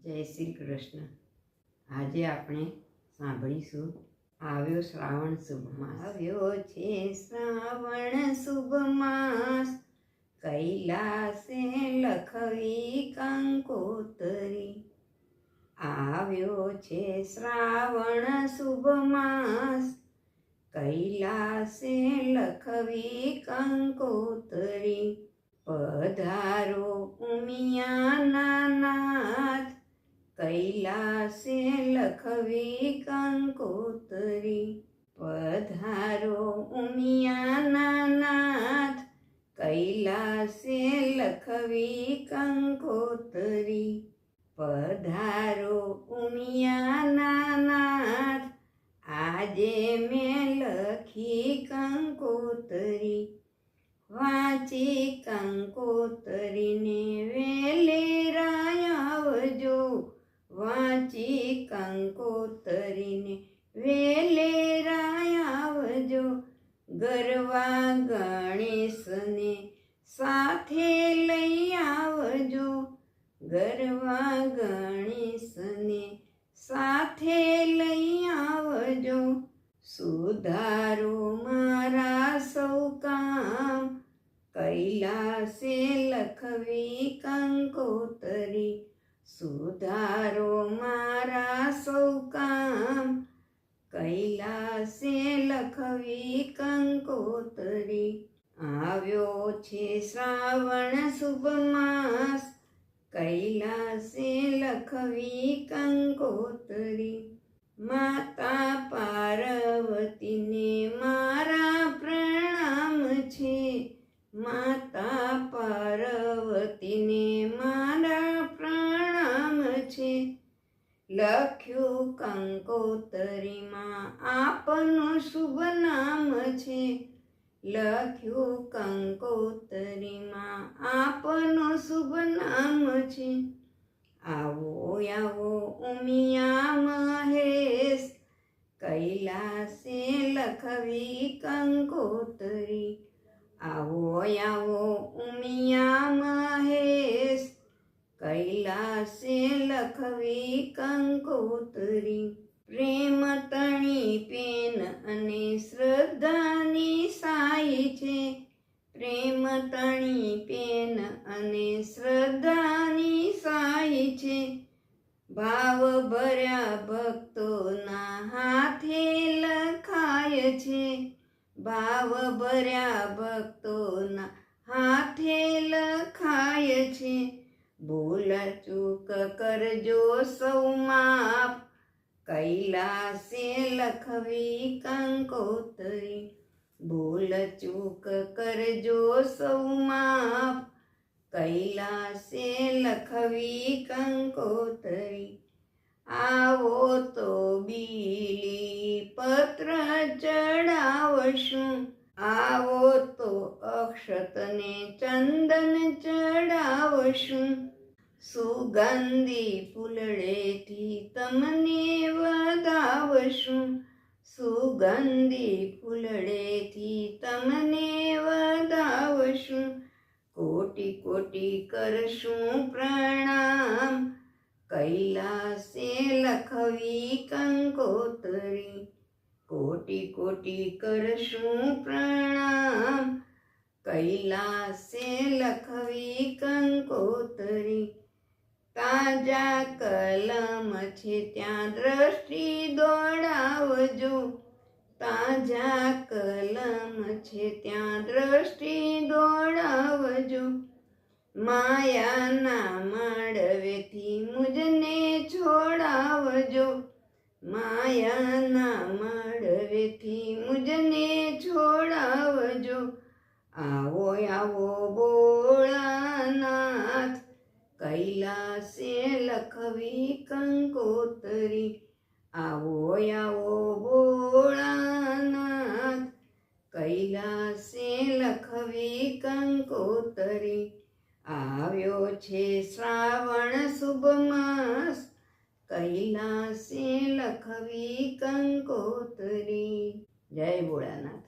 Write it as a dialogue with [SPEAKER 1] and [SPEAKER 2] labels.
[SPEAKER 1] જય શ્રી કૃષ્ણ। આજે આપણે સાંભળીશું આવ્યો શ્રાવણ શુભ માસ। આવ્યો છે શ્રાવણ શુભ માસ, કૈલાસે લખવી કંકોતરી। આવ્યો છે શ્રાવણ શુભ માસ, કૈલાસે લખવી કંકોતરી। પધારો ઉમિયાના નાથ, કૈલાસે લખવી કંકોતરી। પધારો ઉમિયાના નાથ, કૈલાસે લખવી કંકોતરી। પધારો ઉમિયાના નાથ, આજે મેં લખી કંકોતરી। વાંચી કંકોતરીને વેલેરાય આવજો, વાંચી કંકોતરીને વેલેરાય આવજો। ગરવા ગણેશને સાથે લઈ આવજો, ગરવા ગણેશને સાથે લઈ આવજો। સુધારો મારા સૌ કામ, કૈલાસે લખવી કંકોતરી। સુધારો મારા સૌ કામ, કૈલાસે લખવી કંકોતરી। આવ્યો છે શ્રાવણ શુભ માસ, કૈલાસે લખવી કંકોતરી। માતા પાર્વતીને મારા પ્રણામ છે, માતા પાર્વતીને મારા પ્રણામ છે। લખ્યું કંકોતરીમાં આપનું શુભ નામ છે, લખ્યું કંકોતરીમાં આપનું શુભ નામ છે। આવો આવો ઉમિયા મહેશ, કૈલાસે લખવી કંકોતરી। આવો આવો ઉમિયા મહેશ, કૈલાસે લખવી કંકોતરી। પ્રેમ તણી પેન અને શ્રદ્ધાની સાઈ છે, પ્રેમ તણી પેન અને શ્રદ્ધાની સાઈ છે। ભાવ ભર્યા ભક્તોના હાથે લખાય છે, ભાવ ભર્યા ભક્તોના હાથે લખાય છે। ભૂલ ચૂક કરજો સૌ માફ, કૈલાસે લખવી કંકોતરી। ભૂલ ચૂક કરજો સૌ માફ, કૈલાસે લખવી કંકોતરી। આવો તો બીલી પત્ર ચડાવશું, આવો તો અક્ષતને ચંદન ચડાવશું। સુગંધી ફૂલડેથી તમને વધાવશું, સુગંધી ફૂલડેથી તમને વધાવશું। કોટી કોટી કરશું પ્રણામ, કૈલાસે લખવી કંકોતરી। કોટી કોટી કરશું પ્રણામ, કૈલાસે લખવી કંકોતરી। તાજા કલમ છે ત્યાં દ્રષ્ટિ દોડાવજો, તાજા કલમ છે ત્યાં દ્રષ્ટિ દોડાવજો। માયાના માંડવેથી મુજને છોડાવજો, માયાના માંડવેથી મુજને છોડાવજો। આવો આવો ભોળાનાથ, કૈલાસે લખવી કંકોતરી। આવો આવો ભોળાનાથ, કૈલાસે લખવી કંકોતરી। આવ્યો છે શ્રાવણ શુભ માસ, કૈલાસે લખવી કંકોતરી। જય ભોળાનાથ।